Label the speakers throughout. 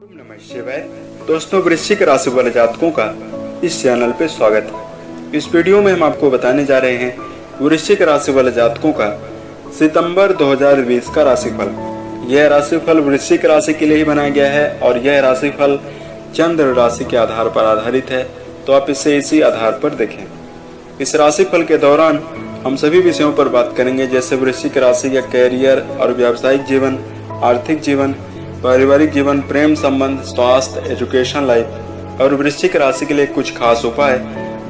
Speaker 1: ओम नमः शिवाय। दोस्तों, वृश्चिक राशि वाले जातकों का इस चैनल पे स्वागत है। इस वीडियो में हम आपको बताने जा रहे हैं वृश्चिक राशि वाले जातकों का सितंबर 2020 का राशिफल। यह राशिफल वृश्चिक राशि के लिए ही बनाया गया है और यह राशिफल चंद्र राशि के आधार पर आधारित है, तो आप इसे इसी आधार पर देखें। इस राशिफल के दौरान हम सभी विषयों पर बात करेंगे, जैसे वृश्चिक राशि का कैरियर और व्यावसायिक जीवन, आर्थिक जीवन, पारिवारिक जीवन, प्रेम संबंध, स्वास्थ्य, एजुकेशन लाइफ और वृश्चिक राशि के लिए कुछ खास उपाय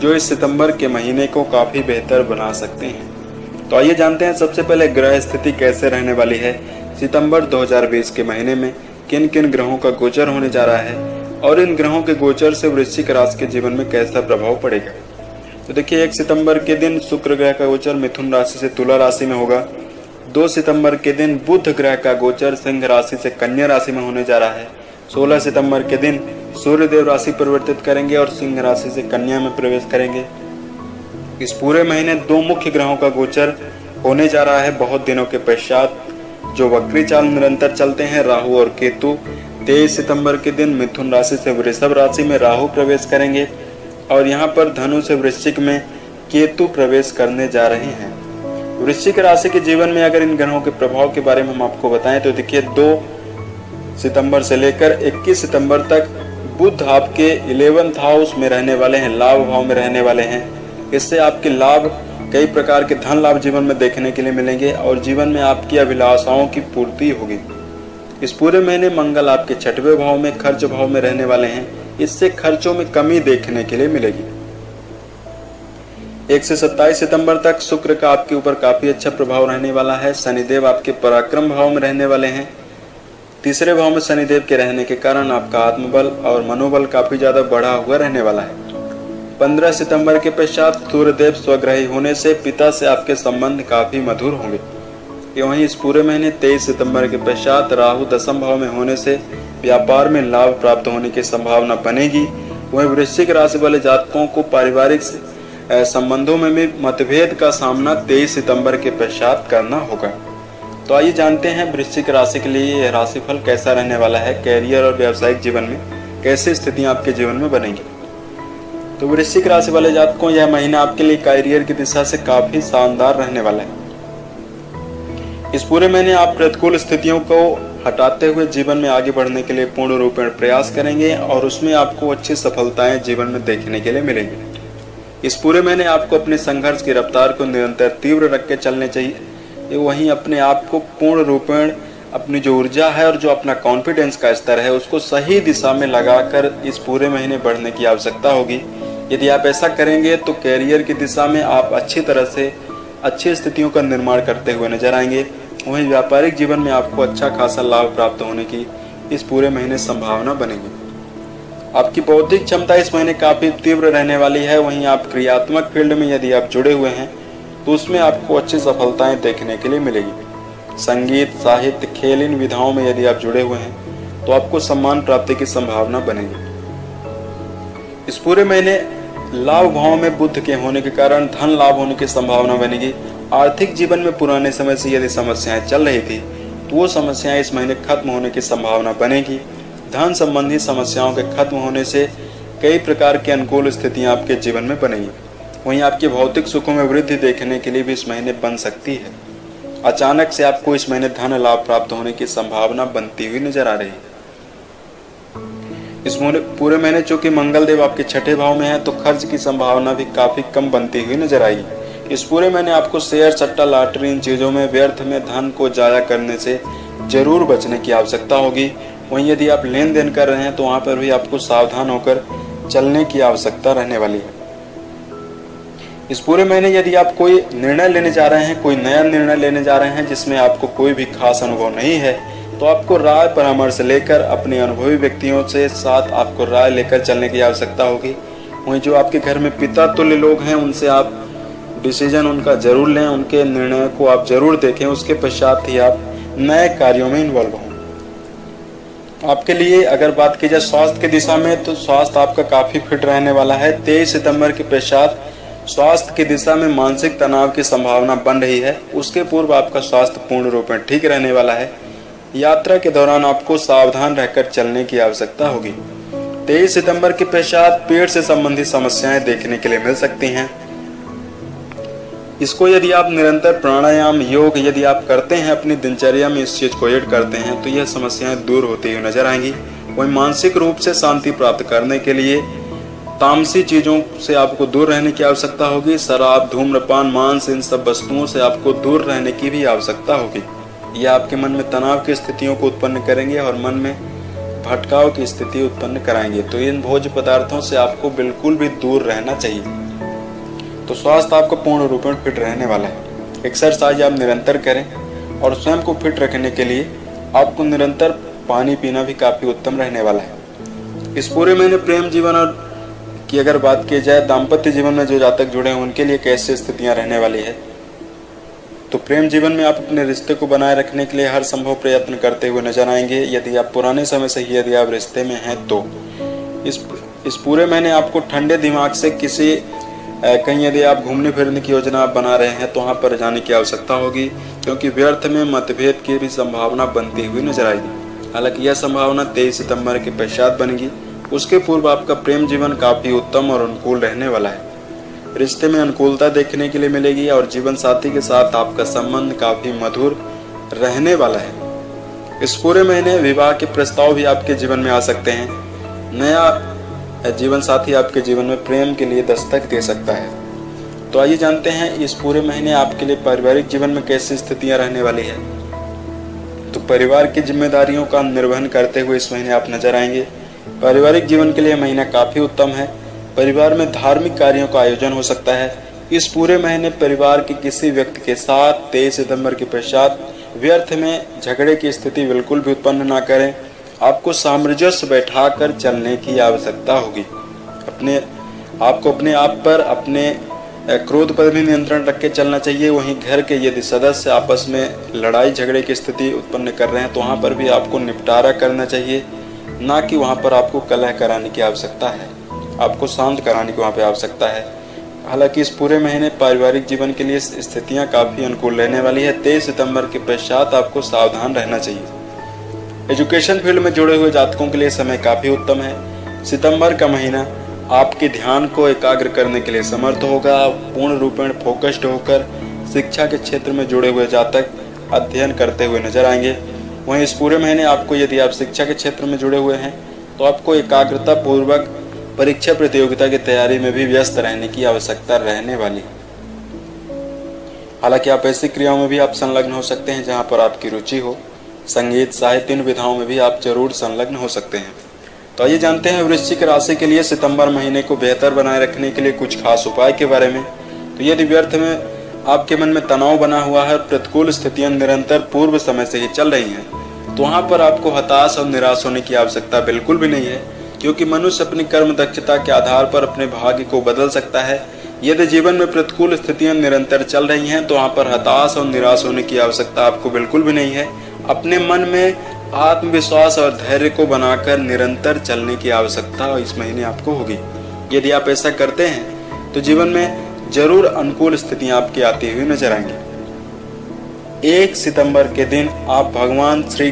Speaker 1: जो इस सितंबर के महीने को काफी बेहतर बना सकते हैं। तो आइए जानते हैं सबसे पहले ग्रह स्थिति कैसे रहने वाली है। सितंबर 2020 के महीने में किन किन ग्रहों का गोचर होने जा रहा है और इन ग्रहों के गोचर से वृश्चिक राशि के जीवन में कैसा प्रभाव पड़ेगा। तो देखिए, 1 सितंबर के दिन शुक्र ग्रह का गोचर मिथुन राशि से तुला राशि में होगा। 2 सितंबर के दिन बुध ग्रह का गोचर सिंह राशि से कन्या राशि में होने जा रहा है। 16 सितंबर के दिन सूर्य देव राशि परिवर्तित करेंगे और सिंह राशि से कन्या में प्रवेश करेंगे। इस पूरे महीने 2 मुख्य ग्रहों का गोचर होने जा रहा है बहुत दिनों के पश्चात, जो वक्री चाल निरंतर चलते हैं, राहु और केतु। 23 सितंबर के दिन मिथुन राशि से वृषभ राशि में राहु प्रवेश करेंगे और यहाँ पर धनु से वृश्चिक में केतु प्रवेश करने जा रहे हैं। वृश्चिक राशि के जीवन में अगर इन ग्रहों के प्रभाव के बारे में हम आपको बताएं तो देखिए, 2 सितंबर से लेकर 21 सितंबर तक बुध आपके 11th हाउस में रहने वाले हैं, लाभ भाव में रहने वाले हैं। इससे आपके लाभ, कई प्रकार के धन लाभ जीवन में देखने के लिए मिलेंगे और जीवन में आपकी अभिलाषाओं की पूर्ति होगी। इस पूरे महीने मंगल आपके 6वें भाव में खर्च भाव में रहने वाले हैं, इससे खर्चों में कमी देखने के लिए मिलेगी। 1 से 27 सितंबर तक शुक्र का आपके ऊपर काफी अच्छा प्रभाव रहने वाला है। शनिदेव आपके पराक्रम भाव में रहने वाले हैं। 3रे भाव में शनिदेव के रहने के कारण आपका आत्मबल और मनोबल काफी ज्यादा बढ़ा हुआ रहने वाला है। 15 सितंबर के पश्चात सूर्यदेव स्वग्रही होने से पिता से आपके संबंध काफी मधुर होंगे। वहीं इस पूरे महीने 23 सितंबर के पश्चात राहु 10th भाव में होने से व्यापार में लाभ प्राप्त होने की संभावना बनेगी। वहीं वृश्चिक राशि वाले जातकों को पारिवारिक संबंधों में भी मतभेद का सामना 23 सितंबर के पश्चात करना होगा। तो आइए जानते हैं वृश्चिक राशि के लिए यह राशिफल कैसा रहने वाला है। कैरियर और व्यावसायिक जीवन में कैसी स्थितियां आपके जीवन में बनेंगी। तो वृश्चिक राशि वाले जातकों, यह महीना आपके लिए कैरियर की दिशा से काफी शानदार रहने वाला है। इस पूरे महीने आप प्रतिकूल स्थितियों को हटाते हुए जीवन में आगे बढ़ने के लिए पूर्ण रूप में प्रयास करेंगे और उसमें आपको अच्छी सफलताएं जीवन में देखने के लिए मिलेंगी। इस पूरे महीने आपको अपने संघर्ष की रफ्तार को निरंतर तीव्र रख के चलने चाहिए। वहीं अपने आप को पूर्ण रूपेण, अपनी जो ऊर्जा है और जो अपना कॉन्फिडेंस का स्तर है उसको सही दिशा में लगाकर इस पूरे महीने बढ़ने की आवश्यकता होगी। यदि आप ऐसा करेंगे तो कैरियर की दिशा में आप अच्छी तरह से अच्छी स्थितियों का निर्माण करते हुए नजर आएंगे। वहीं व्यापारिक जीवन में आपको अच्छा खासा लाभ प्राप्त होने की इस पूरे महीने संभावना बनेगी। आपकी बौद्धिक क्षमता इस महीने काफी तीव्र रहने वाली है। वहीं आप क्रियात्मक फील्ड में यदि आप जुड़े हुए हैं तो उसमें आपको अच्छी सफलताएं देखने के लिए मिलेगी। संगीत, साहित्य, खेल, इन विधाओं में यदि आप जुड़े हुए हैं तो आपको सम्मान प्राप्ति की संभावना बनेगी। इस पूरे महीने लाभ भाव में बुध के होने के कारण धन लाभ होने की संभावना बनेगी। आर्थिक जीवन में पुराने समय से यदि समस्याएं चल रही थी तो वो समस्याएं इस महीने खत्म होने की संभावना बनेगी। धन संबंधी समस्याओं के खत्म होने से कई प्रकार की अनुकूल स्थितियां आपके जीवन में बनेगी। वहीं आपके भौतिक सुखों में वृद्धि देखने के लिए भी इस महीने बन सकती है। अचानक से आपको इस महीने धन लाभ प्राप्त होने की संभावना बनती हुई नजर आ रही है। इस पूरे महीने चूंकि मंगल देव आपके 6ठे भाव में है तो खर्च की संभावना भी काफी कम बनती हुई नजर आएगी। इस पूरे महीने आपको शेयर, सट्टा, लॉटरी, इन चीजों में व्यर्थ में धन को जाया करने से जरूर बचने की आवश्यकता होगी। वहीं यदि आप लेन देन कर रहे हैं तो वहां पर भी आपको सावधान होकर चलने की आवश्यकता रहने वाली है। इस पूरे महीने यदि आप कोई निर्णय लेने जा रहे हैं, कोई नया निर्णय लेने जा रहे हैं जिसमें आपको कोई भी खास अनुभव नहीं है, तो आपको राय परामर्श लेकर अपने अनुभवी व्यक्तियों से साथ आपको राय लेकर चलने की आवश्यकता होगी। वहीं जो आपके घर में पिता तुल्य लोग हैं उनसे आप डिसीजन उनका जरूर लें, उनके निर्णय को आप जरूर देखें, उसके पश्चात ही आप नए कार्यों में इन्वॉल्व हों। आपके लिए अगर बात की जाए स्वास्थ्य की दिशा में तो स्वास्थ्य आपका काफी फिट रहने वाला है। 23 सितंबर के पश्चात स्वास्थ्य की दिशा में मानसिक तनाव की संभावना बन रही है। उसके पूर्व आपका स्वास्थ्य पूर्ण रूप में ठीक रहने वाला है। यात्रा के दौरान आपको सावधान रहकर चलने की आवश्यकता होगी। 23 सितंबर के पश्चात पेट से संबंधित समस्याएं देखने के लिए मिल सकती हैं। इसको यदि आप निरंतर प्राणायाम योग यदि आप करते हैं, अपनी दिनचर्या में इस चीज को ऐड करते हैं, तो यह समस्याएं दूर होती हुई नजर आएंगी। वही मानसिक रूप से शांति प्राप्त करने के लिए तामसी चीजों से आपको दूर रहने की आवश्यकता होगी। शराब, धूम्रपान, मांस, इन सब वस्तुओं से आपको दूर रहने की भी आवश्यकता होगी। यह आपके मन में तनाव की स्थितियों को उत्पन्न करेंगे और मन में भटकाव की स्थिति उत्पन्न कराएंगे। तो इन भोज्य पदार्थों से आपको बिल्कुल भी दूर रहना चाहिए। तो स्वास्थ्य आपका पूर्ण रूप में फिट रहने वाला है। एक्सरसाइज आप निरंतर करें और स्वयं को फिट रखने के लिए आपको निरंतर पानी पीना भी काफी उत्तम रहने वाला है। इस पूरे महीने प्रेम जीवन और की अगर बात की जाए, दाम्पत्य जीवन में जो जातक जुड़े हैं उनके लिए कैसी स्थितियां रहने वाली है, तो प्रेम जीवन में आप अपने रिश्ते को बनाए रखने के लिए हर संभव प्रयत्न करते हुए नजर आएंगे। यदि आप पुराने समय से ही यदि आप रिश्ते में हैं तो इस पूरे महीने आपको ठंडे दिमाग से कहीं यदि आप घूमने फिरने की योजना आप बना रहे हैं तो वहां पर जाने की आवश्यकता होगी, क्योंकि व्यर्थ में मतभेद की भी संभावना बनती हुई नजर आएगी। हालांकि यह संभावना 23 सितंबर के पश्चात बनेगी। उसके पूर्व आपका प्रेम जीवन काफी उत्तम और अनुकूल रहने वाला है। रिश्ते में अनुकूलता देखने के लिए मिलेगी और जीवन साथी के साथ आपका संबंध काफी मधुर रहने वाला है। इस पूरे महीने विवाह के प्रस्ताव भी आपके जीवन में आ सकते हैं। नया जीवन साथी आपके जीवन में प्रेम के लिए दस्तक दे सकता है। तो आइए जानते हैं इस पूरे महीने आपके लिए पारिवारिक जीवन में कैसी स्थितियां रहने वाली है। तो परिवार की जिम्मेदारियों का निर्वहन करते हुए इस महीने आप नजर आएंगे। पारिवारिक जीवन के लिए महीना काफी उत्तम है। परिवार में धार्मिक कार्यों का आयोजन हो सकता है। इस पूरे महीने परिवार के किसी व्यक्ति के साथ 23 सितंबर के पश्चात व्यर्थ में झगड़े की स्थिति बिल्कुल भी उत्पन्न ना करें। आपको सामंजस्य बैठाकर चलने की आवश्यकता होगी। आपको अपने आप पर अपने क्रोध पर भी नियंत्रण रख के चलना चाहिए। वहीं घर के यदि सदस्य आपस में लड़ाई झगड़े की स्थिति उत्पन्न कर रहे हैं तो वहां पर भी आपको निपटारा करना चाहिए, ना कि वहां पर आपको कलह कराने की आवश्यकता है। आपको शांत कराने की वहां पे आवश्यकता है। हालांकि इस पूरे महीने पारिवारिक जीवन के लिए स्थितियां काफी अनुकूल रहने वाली है। 23 सितंबर के पश्चात आपको सावधान रहना चाहिए। एजुकेशन फील्ड में जुड़े हुए जातकों के लिए समय काफी उत्तम है। सितंबर का महीना आपके ध्यान को एकाग्र करने के लिए समर्थ होगा। पूर्ण रूपेण फोकस्ड होकर शिक्षा के क्षेत्र में जुड़े हुए जातक अध्ययन करते हुए नजर आएंगे। वहीं इस पूरे महीने आपको यदि आप शिक्षा के क्षेत्र में जुड़े हुए हैं तो आपको एकाग्रता पूर्वक परीक्षा प्रतियोगिता की तैयारी में भी व्यस्त रहने की आवश्यकता रहने वाली है। हालांकि आप ऐसी क्रियाओं में भी आप संलग्न हो सकते हैं जहां पर आपकी रुचि हो। संगीत, साहित्य, इन विधाओं में भी आप जरूर संलग्न हो सकते हैं। तो आइए जानते हैं वृश्चिक राशि के लिए सितंबर महीने को बेहतर बनाए रखने के लिए कुछ खास उपाय के बारे में। तो यदि व्यर्थ में आपके मन में तनाव बना हुआ है और प्रतिकूल स्थितियां निरंतर पूर्व समय से ही चल रही हैं, तो वहां पर आपको हताश और निराश होने की आवश्यकता बिल्कुल भी नहीं है, क्योंकि मनुष्य अपनी कर्म दक्षता के आधार पर अपने भाग्य को बदल सकता है। यदि जीवन में प्रतिकूल स्थितियां निरंतर चल रही हैं तो वहां पर हताश और निराश होने की आवश्यकता आपको बिल्कुल भी नहीं है। अपने मन में आत्मविश्वास और धैर्य को बनाकर निरंतर चलने की आवश्यकता इस महीने आपको होगी। यदि आप ऐसा करते हैं तो जीवन में जरूर अनुकूल स्थितियां आपकी आती हुई नजर आएंगी। 1 सितंबर के दिन आप भगवान श्री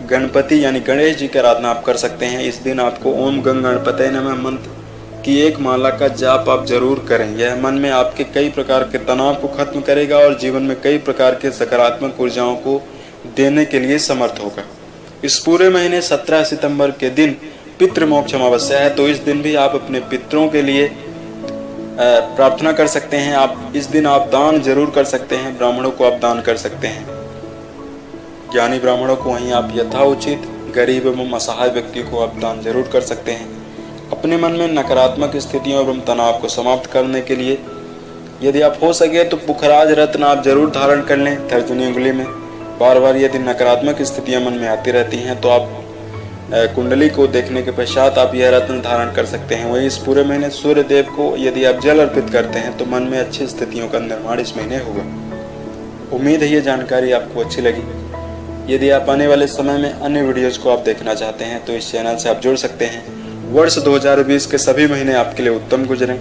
Speaker 1: गणपति यानी गणेश जी की आराधना आप कर सकते हैं। इस दिन आपको ओम गंग गणपतये नमः मंत्र की एक माला का जाप आप जरूर करें। यह मन में आपके कई प्रकार के तनाव को खत्म करेगा और जीवन में कई प्रकार के सकारात्मक ऊर्जाओं को देने के लिए समर्थ होगा। इस पूरे महीने 17 सितंबर के दिन पितृ मोक्ष अमावस्या है, तो इस दिन भी आप अपने पितरों के लिए प्रार्थना कर सकते हैं। आप इस दिन आप दान जरूर कर सकते हैं। ब्राह्मणों को आप दान कर सकते हैं। ज्ञानी ब्राह्मणों को वहीं आप यथाउचित गरीब एवं असहाय व्यक्ति को आप दान जरूर कर सकते हैं। अपने मन में नकारात्मक स्थितियों एवं तनाव को समाप्त करने के लिए यदि आप हो सके तो पुखराज रत्न आप जरूर धारण कर लें तर्जनी उंगली में। बार बार यदि नकारात्मक स्थितियां मन में आती रहती हैं तो आप कुंडली को देखने के पश्चात आप यह रत्न धारण कर सकते हैं। वही इस पूरे महीने सूर्य देव को यदि आप जल अर्पित करते हैं तो मन में अच्छी स्थितियों का निर्माण इस महीने होगा। उम्मीद है ये जानकारी आपको अच्छी लगी। यदि आप आने वाले समय में अन्य वीडियोज को आप देखना चाहते हैं तो इस चैनल से आप जुड़ सकते हैं। वर्ष 2020 के सभी महीने आपके लिए उत्तम गुजरें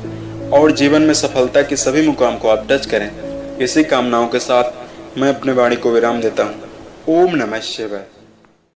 Speaker 1: और जीवन में सफलता के सभी मुकाम को आप टच करें। इसी कामनाओं के साथ मैं अपने वाणी को विराम देता हूँ। ओम नमः शिवाय।